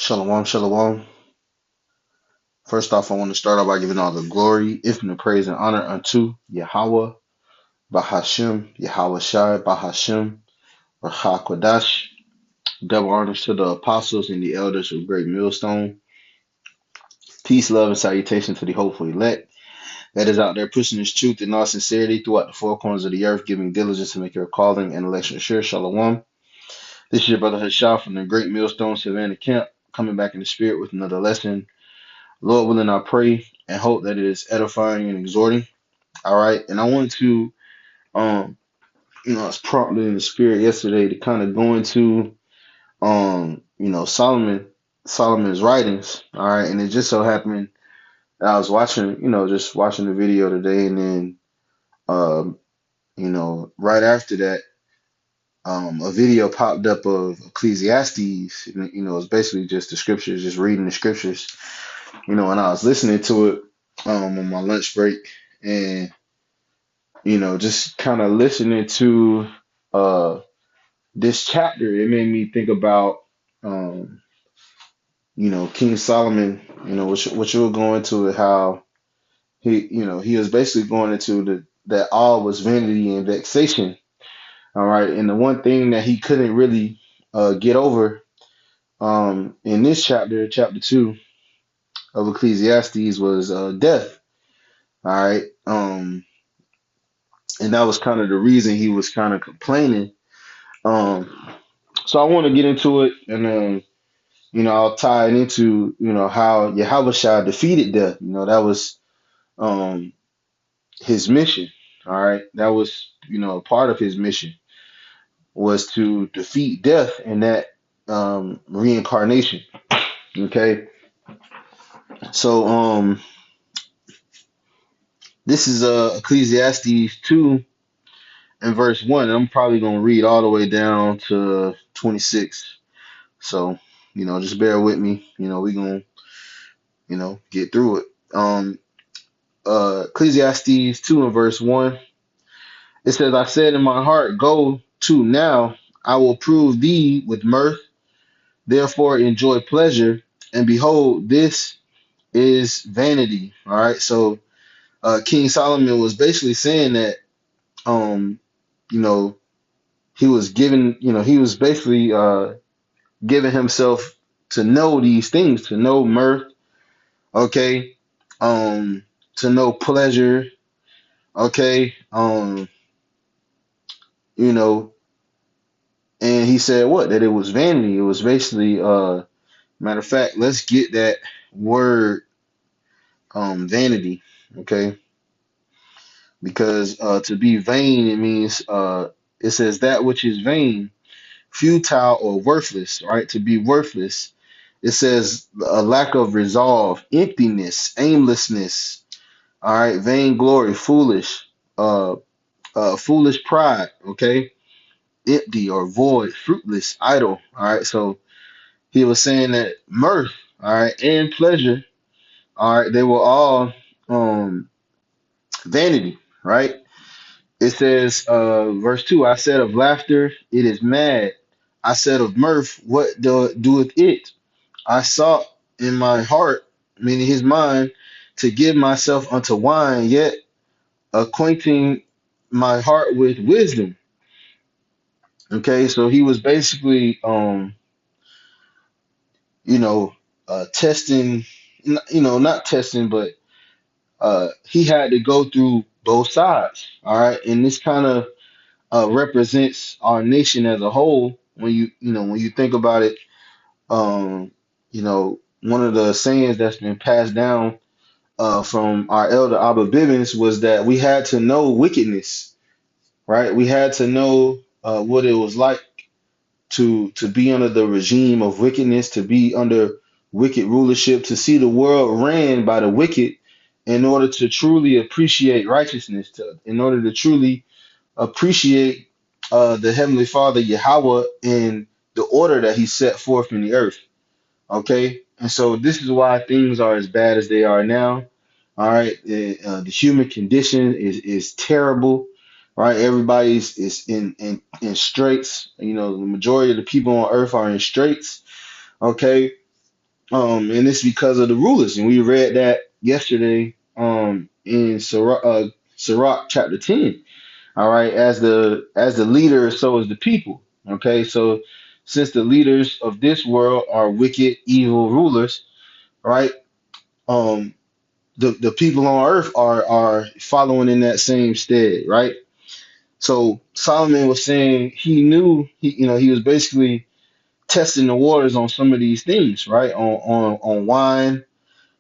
Shalom, shalom. First off, I want to start off by giving all the glory, infinite praise, and honor unto Yahweh, Bahashem, Yahweh Shai, Bahashem, Rahakwadash. Double honors to the apostles and the elders of Great Millstone. Peace, love, and salutation to the hopeful elect that is out there pushing this truth in all sincerity throughout the four corners of the earth, giving diligence to make your calling and election sure. Shalom. This is your brother Hashah from the Great Millstone Savannah Camp, coming back in the spirit with another lesson. Lord willing, I pray and hope that it is edifying and exhorting. All right. And I wanted to, I was prompted in the spirit yesterday to kind of go into, Solomon's writings. All right. And it just so happened that I was watching, just watching the video today. And then, right after that, a video popped up of Ecclesiastes. It's basically just the scriptures, just reading the scriptures, and I was listening to it, on my lunch break. And just kind of listening to uh this chapter, it made me think about um, King Solomon, which we'll go into it, how he was basically going into that all was vanity and vexation. All right. And the one thing that he couldn't really get over in this chapter 2 of Ecclesiastes was death. All right. And that was kind of the reason he was kind of complaining. Um, So I want to get into it, and then I'll tie it into how Yahushua defeated death. That was um his mission. All right, that was a part of his mission was to defeat death and that reincarnation. Okay, so this is Ecclesiastes 2 and verse 1. And I'm probably gonna read all the way down to 26. So just bear with me. We gonna get through it. Ecclesiastes 2 and verse 1. It says, I said in my heart, go to now, I will prove thee with mirth, therefore enjoy pleasure, and behold, this is vanity. All right. So King Solomon was basically saying that you know, he was basically giving himself to know these things, to know mirth, okay, to know pleasure, okay, you know, and he said what? That it was vanity. It was basically matter of fact, let's get that word vanity, okay? Because to be vain, it means it says that which is vain, futile or worthless, right? To be worthless. It says a lack of resolve, emptiness, aimlessness, all right, vainglory, foolish, foolish pride, okay? Empty or void, fruitless, idle, all right? So he was saying that mirth, all right, and pleasure, all right, they were all um vanity, right? It says, verse 2, I said of laughter, it is mad. I said of mirth, what doeth it? I sought in my heart, meaning his mind, to give myself unto wine, yet acquainting my heart with wisdom. Okay, so he was basically testing, not testing, but he had to go through both sides. All right, and this kind of represents our nation as a whole. When you think about it, one of the sayings that's been passed down from our elder Abba Bivens was that we had to know wickedness, right? We had to know what it was like to be under the regime of wickedness, to be under wicked rulership, to see the world ran by the wicked, in order to truly appreciate righteousness, in order to truly appreciate the Heavenly Father Yahweh and the order that He set forth in the earth. Okay, and so this is why things are as bad as they are now. All right, the human condition is terrible. Right, everybody's is in straits. The majority of the people on earth are in straits. Okay, And it's because of the rulers, and we read that yesterday in Sirach chapter 10. All right, as the leader, so is the people. Okay, so since the leaders of this world are wicked, evil rulers, right? Um, the people on earth are following in that same stead, right? So Solomon was saying he knew he was basically testing the waters on some of these things, right? On wine,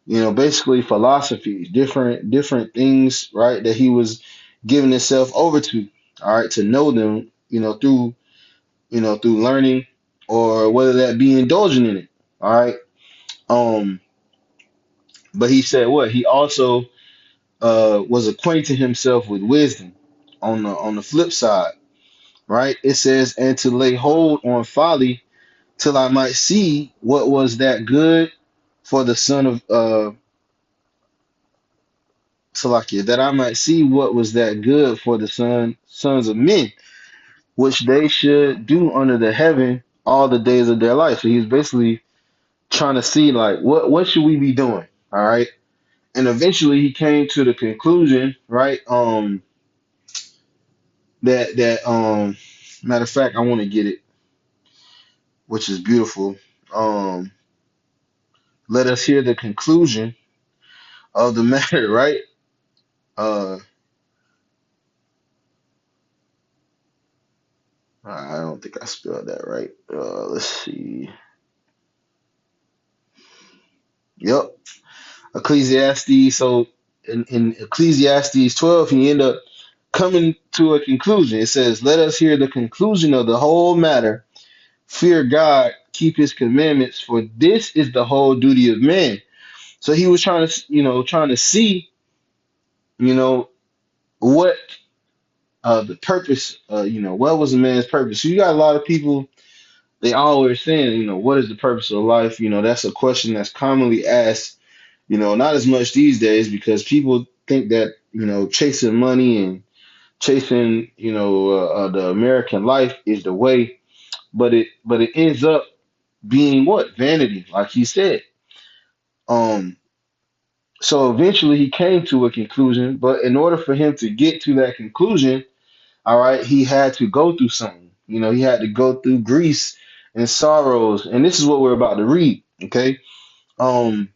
basically philosophies, different things, right? That he was giving himself over to, all right, to know them, through learning, or whether that be indulging in it, all right. Um, but he said what he also was acquainting himself with wisdom on the flip side, right? It says, and to lay hold on folly till I might see what was that good for the son of Salakia, that I might see what was that good for the sons of men, which they should do under the heaven all the days of their life. So he's basically trying to see like what should we be doing, all right? And eventually he came to the conclusion, right? That matter of fact, I want to get it, which is beautiful. Um, Let us hear the conclusion of the matter, right? Uh, I don't think I spelled that right. Let's see. Yep, Ecclesiastes. So in Ecclesiastes 12, he ended up coming to a conclusion. It says, "Let us hear the conclusion of the whole matter. Fear God, keep His commandments, for this is the whole duty of man." So he was trying to see, you know, what the purpose, what was a man's purpose. So you got a lot of people, they always saying, what is the purpose of life? That's a question that's commonly asked, not as much these days because people think that, chasing money and chasing, the American life is the way, but it ends up being what? Vanity, like he said. Um, so eventually he came to a conclusion, but in order for him to get to that conclusion, all right, he had to go through something. He had to go through griefs and sorrows, and this is what we're about to read. Okay, um,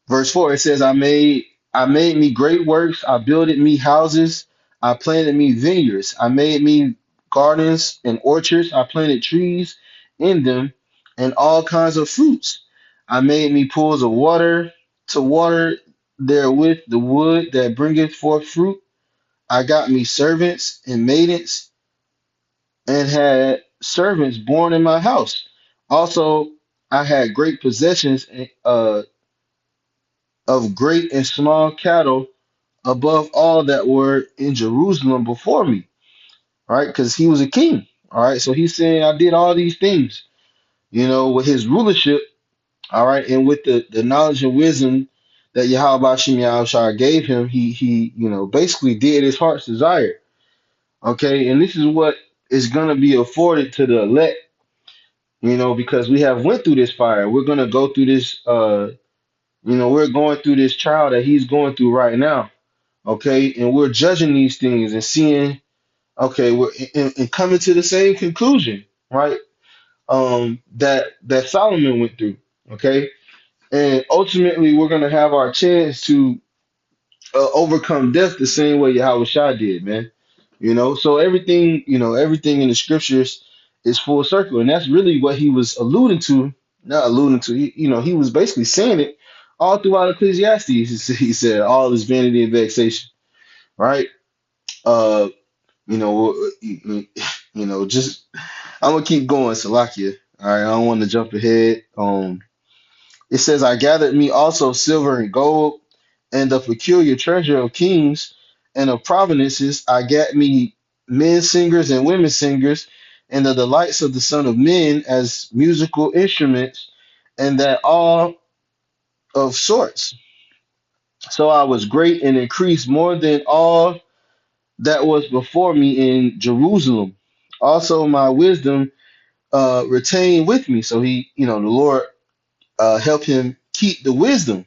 verse 4, it says, I made me great works, I builded me houses, I planted me vineyards, I made me gardens and orchards, I planted trees in them, and all kinds of fruits. I made me pools of water to water therewith the wood that bringeth forth fruit. I got me servants and maidens, and had servants born in my house. Also, I had great possessions of great and small cattle above all that were in Jerusalem before me, right? Because he was a king, all right? So he's saying, I did all these things, with his rulership, all right? And with the knowledge and wisdom that Yahweh Shem Yahushua gave him, he basically did his heart's desire, okay? And this is what is going to be afforded to the elect, because we have went through this fire. We're going to go through this, we're going through this trial that he's going through right now, okay? And we're judging these things and seeing, okay, we're and coming to the same conclusion, right? That Solomon went through, okay? And ultimately, we're gonna have our chance to overcome death the same way Yahweh Shah did, man. So everything in the scriptures is full circle, and that's really what he was alluding to. Not alluding to, he was basically saying it all throughout Ecclesiastes. He said all is vanity and vexation, right? Uh, just I'm gonna keep going, Salakia. All right, I don't want to jump ahead. It says, I gathered me also silver and gold, and the peculiar treasure of kings and of provinces. I got me men singers and women singers, and the delights of the Son of Men as musical instruments, and that all of sorts. So I was great and increased more than all that was before me in Jerusalem. Also, my wisdom retain with me. So the Lord helped him keep the wisdom,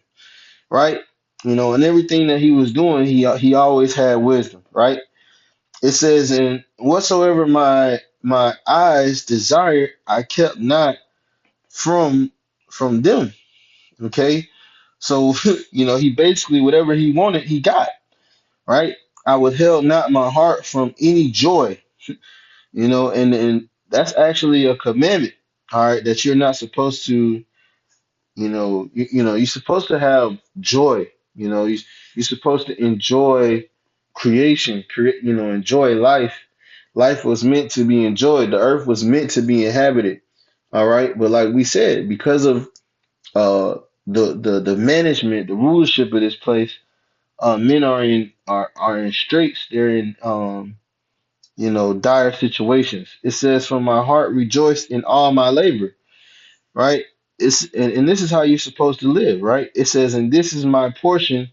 right? And everything that he was doing, he always had wisdom, right? It says, "And whatsoever my eyes desired, I kept not from them." Okay, so he basically whatever he wanted, he got, right? I withheld not my heart from any joy, and that's actually a commandment, all right, that you're not supposed to, you're supposed to have joy. You're supposed to enjoy creation, enjoy life. Life was meant to be enjoyed. The earth was meant to be inhabited. All right, but like we said, because of uh the management, the rulership of this place, men are in straits. They're in dire situations. It says, "From my heart rejoiced in all my labor." Right? And this is how you're supposed to live, right? It says, "And this is my portion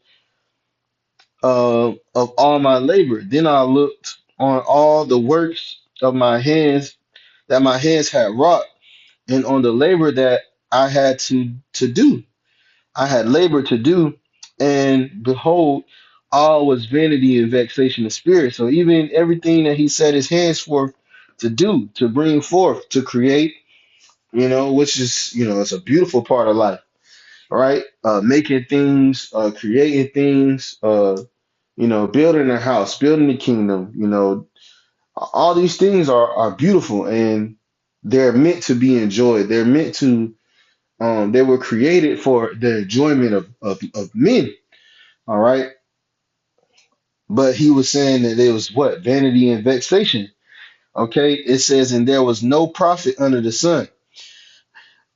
of all my labor. Then I looked on all the works of my hands that my hands had wrought, and on the labor that I had to do. I had labor to do, and behold, all was vanity and vexation of spirit." So even everything that he set his hands forth to do, to bring forth, to create, which is, it's a beautiful part of life, right? Making things, creating things, building a house, building the kingdom, all these things are beautiful, and they're meant to be enjoyed. They're meant to, they were created for the enjoyment of men, all right? But he was saying that it was what? Vanity and vexation. Okay, it says, "And there was no profit under the sun."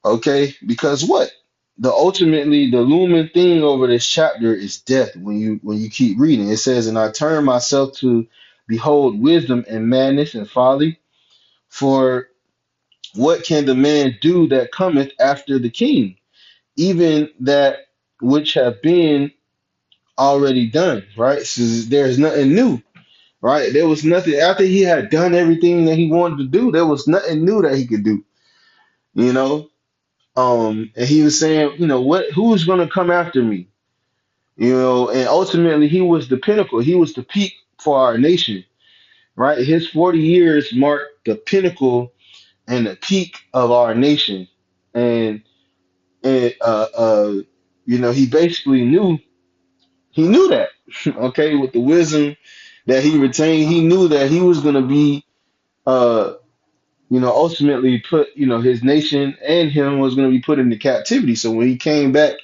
Okay, because what? The looming thing over this chapter is death. When you keep reading, it says, "And I turned myself to behold wisdom and madness and folly. For what can the man do that cometh after the king? Even that which have been already done." Right? So there's nothing new. Right? There was nothing after he had done everything that he wanted to do. There was nothing new that he could do. You know. And he was saying, who's gonna come after me? And ultimately he was the pinnacle. He was the peak for our nation. Right? His 40 years marked the pinnacle and the peak of our nation. And and he basically knew that. Okay, with the wisdom that he retained, he knew that he was gonna be uh ultimately put, his nation and him was going to be put into captivity. So when he came back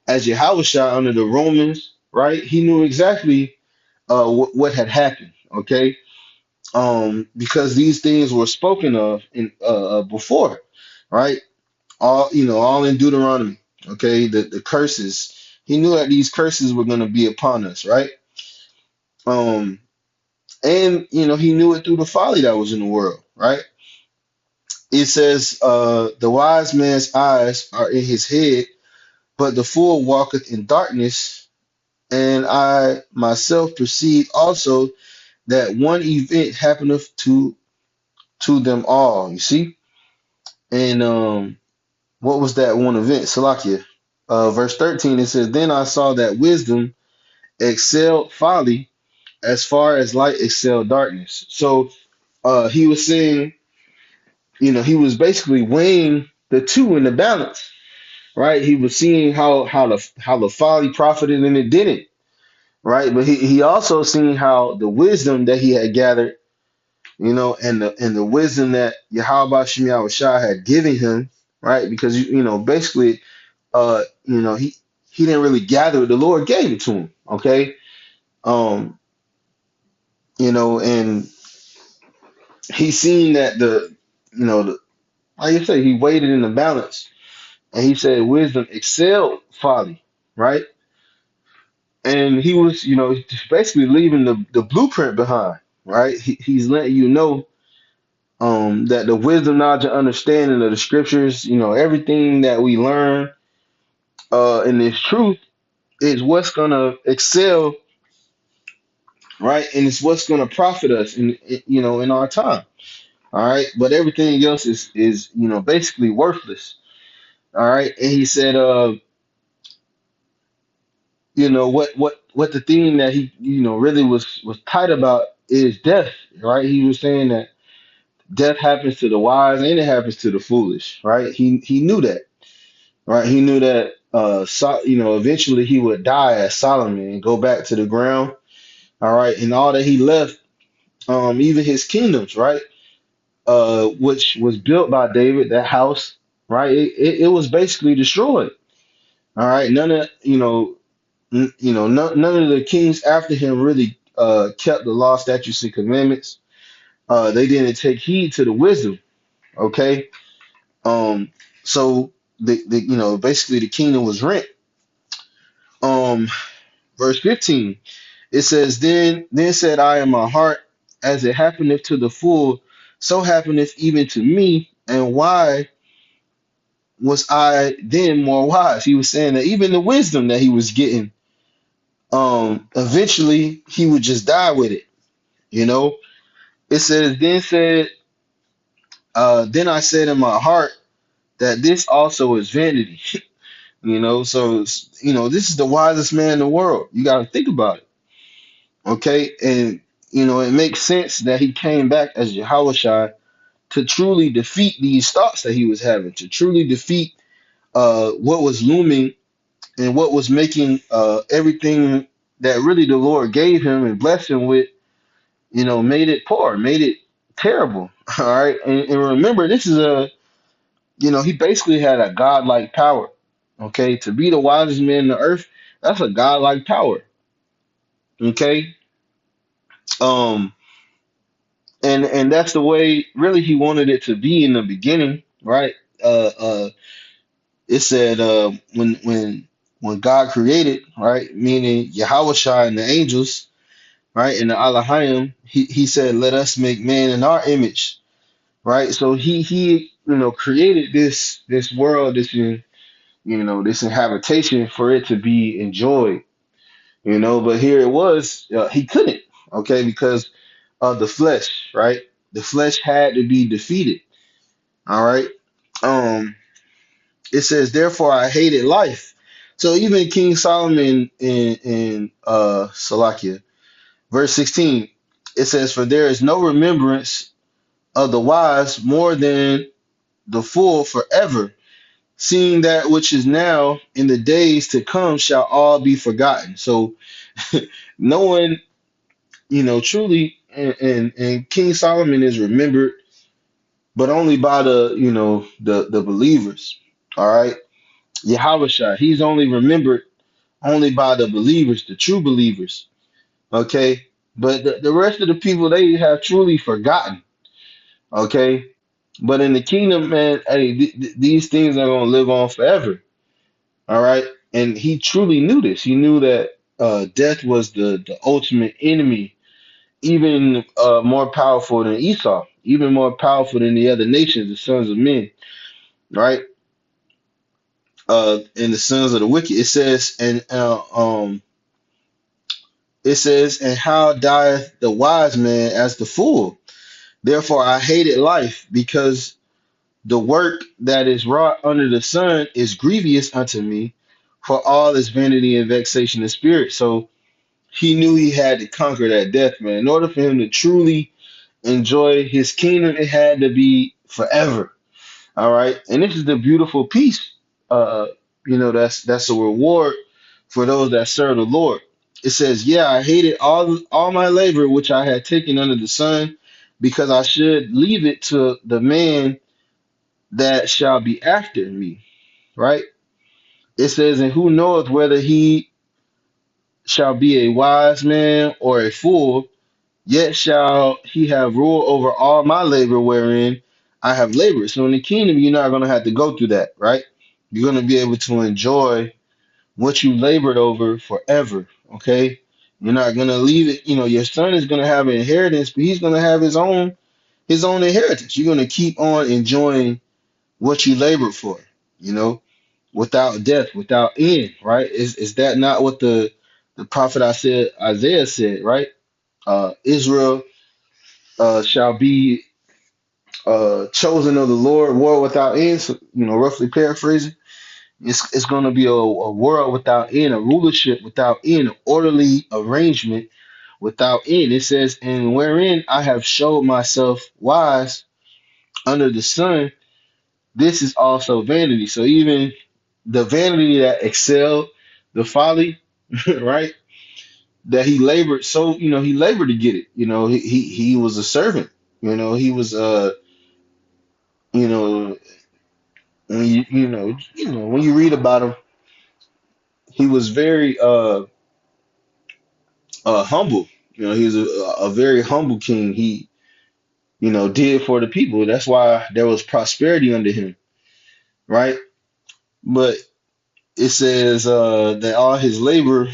as Yahushua under the Romans, right, he knew exactly what had happened. Okay, because these things were spoken of in before, right? All in Deuteronomy. Okay, the curses. He knew that these curses were going to be upon us, right? Um, and he knew it through the folly that was in the world, right? It says, "The wise man's eyes are in his head, but the fool walketh in darkness." And I myself perceive also that one event happeneth to them all. You see? And what was that one event? Salakia. Verse 13, it says, "Then I saw that wisdom excelled folly as far as light excelled darkness." So he was saying, he was basically weighing the two in the balance, right? He was seeing how the folly profited and it didn't, right? But he also seen how the wisdom that he had gathered, and the wisdom that Yahweh Shem Shah had given him, right? Because basically, he didn't really gather it. The Lord gave it to him, okay? Um, and he seen that like you say, he weighed it in the balance, and he said wisdom excelled folly, right? And he was, basically leaving the blueprint behind, right? He's letting you know that the wisdom, knowledge, and understanding of the scriptures, everything that we learn in this truth is what's gonna excel, right? And it's what's gonna profit us in our time. All right, but everything else is basically worthless. All right, and he said, what the thing that he really was tight about is death. Right, he was saying that death happens to the wise and it happens to the foolish. Right, he knew that. Right, he knew that. Eventually he would die as Solomon and go back to the ground. All right, and all that he left, even his kingdoms, right, which was built by David, that house, right, it was basically destroyed. All right, none of the kings after him really kept the law, statutes, and commandments. They didn't take heed to the wisdom. Okay, um, so basically the kingdom was rent. Um, verse 15, it says, then said I in my heart, as it happeneth to the fool, so happeneth even to me. And why was I then more wise? He was saying that even the wisdom that he was getting, eventually he would just die with it. You know, it says, then I said in my heart that this also is vanity. So this is the wisest man in the world. You got to think about it, okay? And it makes sense that he came back as Yahushua to truly defeat these thoughts that he was having, to truly defeat what was looming and what was making everything that really the Lord gave him and blessed him with, made it poor, made it terrible. All right, and remember, this is he basically had a godlike power. Okay, to be the wisest man on the earth, that's a godlike power. Okay, um, and that's the way really he wanted it to be in the beginning, right? It said when God created, right, meaning Yahweh and the angels, right, and the Elohim, he said, "Let us make man in our image," right? So he created this world, this inhabitation for it to be enjoyed, But here it was, he couldn't, okay, because of the flesh, right? The flesh had to be defeated. All right. Um, it says, "Therefore I hated life." So even King Solomon in Salakia, verse 16, it says, "For there is no remembrance of the wise more than the fool forever, seeing that which is now in the days to come shall all be forgotten." So no one, truly, and King Solomon is remembered, but only by the believers. All right. Yahweh, he's only remembered only by the believers, the true believers. Okay. But the rest of the people, they have truly forgotten. Okay. But in the kingdom, man, hey, these things are going to live on forever. All right. And he truly knew this. He knew that death was the ultimate enemy, even more powerful than Esau, even more powerful than the other nations, the sons of men, right? And the sons of the wicked. It says, "And how dieth the wise man as the fool? Therefore I hated life, because the work that is wrought under the sun is grievous unto me, for all is vanity and vexation of spirit." So he knew he had to conquer that death, man. In order for him to truly enjoy his kingdom, it had to be forever. All right. And this is the beautiful peace. That's a reward for those that serve the Lord. It says, "Yeah, I hated all my labor which I had taken under the sun, because I should leave it to the man that shall be after me." Right? It says, "And who knoweth whether he shall be a wise man or a fool? Yet shall he have rule over all my labor wherein I have labored." So in the kingdom, you're not going to have to go through that, right? You're going to be able to enjoy what you labored over forever, okay? You're not going to leave it. Your son is going to have an inheritance, but he's going to have his own inheritance. You're going to keep on enjoying what you labored for, you know, without death, without end, right? Is that not what the prophet Isaiah said, right? Israel shall be chosen of the Lord, world without end. So, roughly paraphrasing, it's going to be a world without end, a rulership without end, an orderly arrangement without end. It says, and wherein I have showed myself wise under the sun, this is also vanity. So even the vanity that excelled the folly, right? That he labored, so he labored to get it. He was a servant. He was you know when when you read about him, he was very humble. He was a very humble king. He did for the people. That's why there was prosperity under him, right? But it says that all his labor,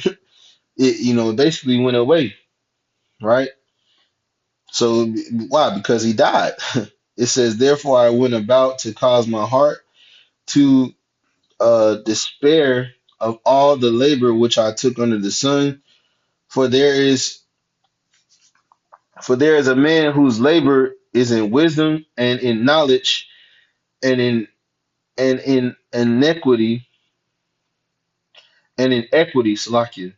it basically went away, right? So why? Because he died. It says, therefore I went about to cause my heart to despair of all the labor which I took under the sun. For there is a man whose labor is in wisdom and in knowledge and in inequity and in equity, Salakia.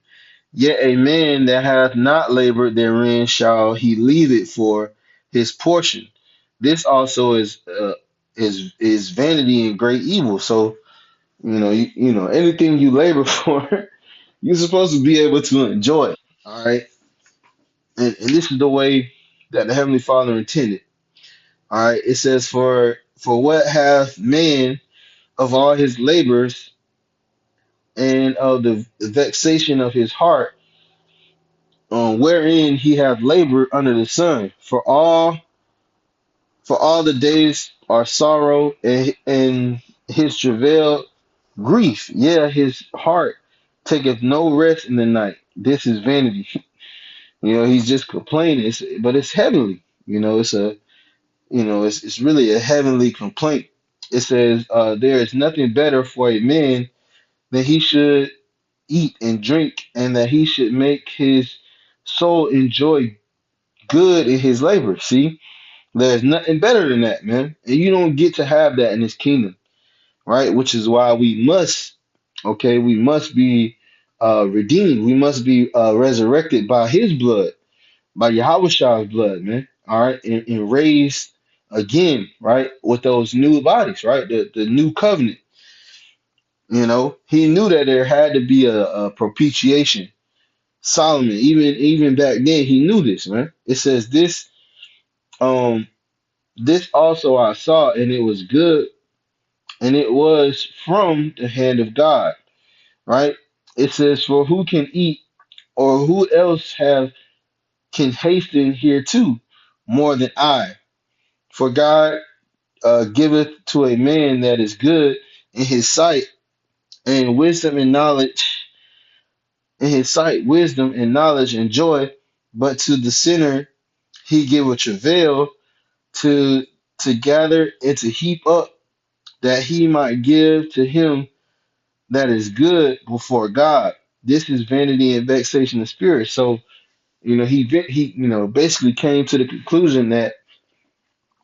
Yet a man that hath not labored therein shall he leave it for his portion. This also is vanity and great evil. So anything you labor for, you're supposed to be able to enjoy it. All right, and this is the way that the Heavenly Father intended. All right, it says, for what hath man of all his labors and of the vexation of his heart, wherein he hath labored under the sun, for all the days are sorrow and his travail grief. Yeah, his heart taketh no rest in the night. This is vanity. He's just complaining, but it's heavenly. It's really a heavenly complaint. It says, there is nothing better for a man than he should eat and drink, and that he should make his soul enjoy good in his labor. See, there's nothing better than that, man. And you don't get to have that in his kingdom, right? Which is why we must be redeemed. We must be resurrected by his blood, by Yahweh's blood, man. All right, and raised again, right, with those new bodies, right? The new covenant. He knew that there had to be a propitiation. Solomon, even back then, he knew this, man. It says um, this also I saw, and it was good, and it was from the hand of God, right? It says, for who can eat, or who else can hasten hereto more than I? For God giveth to a man that is good in his sight, and wisdom and knowledge in his sight, wisdom and knowledge and joy, but to the sinner he giveth travail to gather and to heap up, that he might give to him that is good before God. This is vanity and vexation of spirit. So he basically came to the conclusion that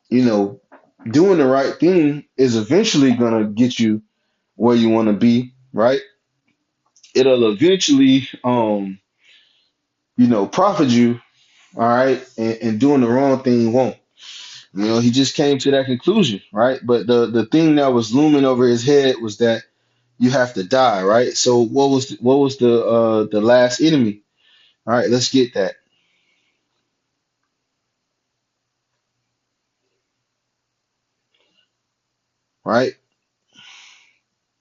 you know doing the right thing is eventually gonna get you where you want to be, right? It'll eventually profit you, all right, and doing the wrong thing won't. He just came to that conclusion, right? But the thing that was looming over his head was that you have to die, right? So what was the last enemy? All right, let's get that, right?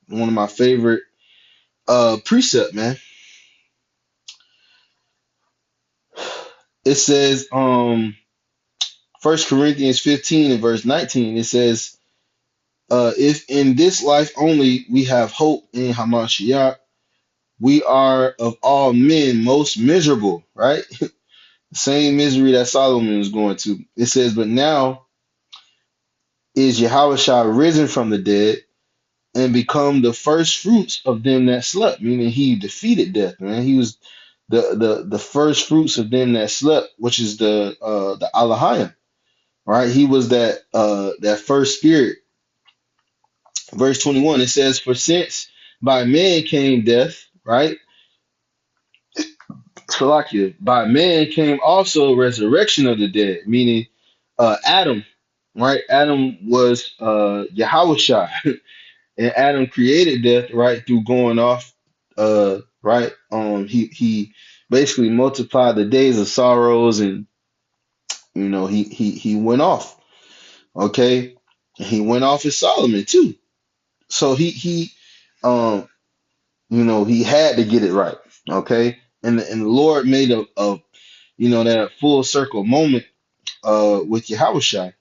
One of my favorite precept, man. It says First Corinthians 15 and verse 19, it says, if in this life only we have hope in Hamashiach, we are of all men most miserable, right? The same misery that Solomon was going to. It says, but now is Yahushua risen from the dead and become the first fruits of them that slept, meaning he defeated death, man. He was the first fruits of them that slept, which is the Alahayim, right? He was that first spirit. Verse 21, it says, "For since by man came death," right? Salakia, by man came also resurrection of the dead, meaning Adam, right? Adam was Yahweh, and Adam created death, right, through going off, right? He basically multiplied the days of sorrows, and he went off, okay? And he went off as Solomon too. So um he had to get it right, okay? And the Lord made a that full circle moment with Yahushua.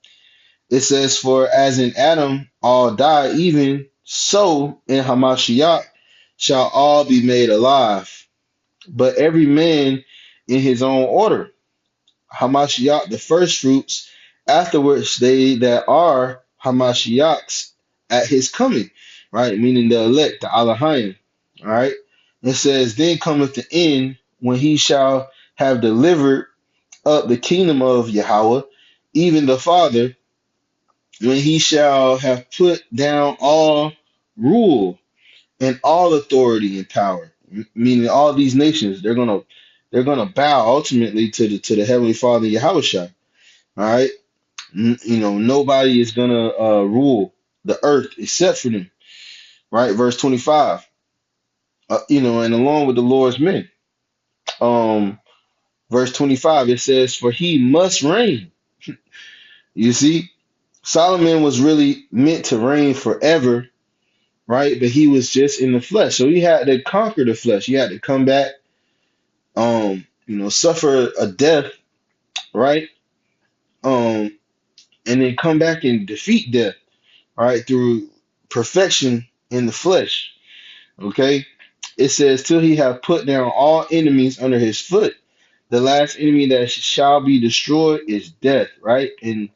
It says, "For as in Adam all die, even so in Hamashiach shall all be made alive, but every man in his own order. Hamashiach the first fruits, afterwards they that are Hamashiachs at his coming," right? Meaning the elect, the Alahayim, all right? It says, "Then cometh the end, when he shall have delivered up the kingdom of Yahweh, even the Father, when he shall have put down all rule and all authority and power." Meaning all these nations, they're gonna bow ultimately to the Heavenly Father Yahweh. All right. Nobody is gonna rule the earth except for them. Right. Verse 25. And along with the Lord's men. Um, verse 25, it says, "For he must reign." You see, Solomon was really meant to reign forever, right? But he was just in the flesh. So he had to conquer the flesh. He had to come back, suffer a death, right? Um, and then come back and defeat death, all right, through perfection in the flesh. Okay. It says, "Till he have put down all enemies under his foot." The last enemy that shall be destroyed is death, right? And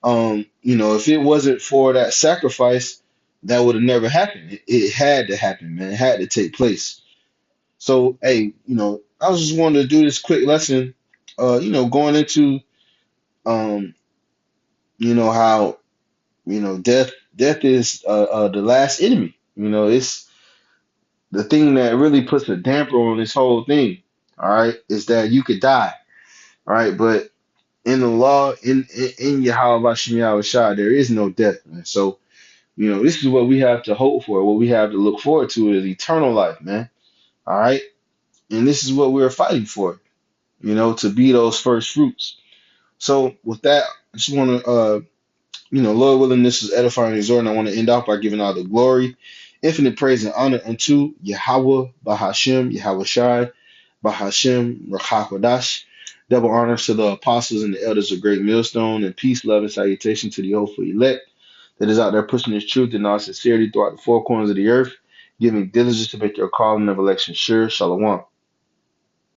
if it wasn't for that sacrifice, that would have never happened. It had to happen, man. It had to take place. So, hey, I was just wanting to do this quick lesson, going into um, how death is the last enemy. It's the thing that really puts a damper on this whole thing. All right, is that you could die. All right, but in the law, in Yahweh Shem Shah, there is no death, man. So this is what we have to hope for. What we have to look forward to is eternal life, man. All right, and this is what we're fighting for. To be those first fruits. So with that, I just want to Lord willing, this is edifying and exhorting. I want to end off by giving all the glory, infinite praise, and honor unto Yahweh, Bahashem, Yahweh Shai, Bahashem, Rachakodash. Double honors to the apostles and the elders of Great Millstone, and peace, love, and salutation to the hopeful elect that is out there pushing this truth in all sincerity throughout the four corners of the earth, giving diligence to make your calling of election sure. Shalom.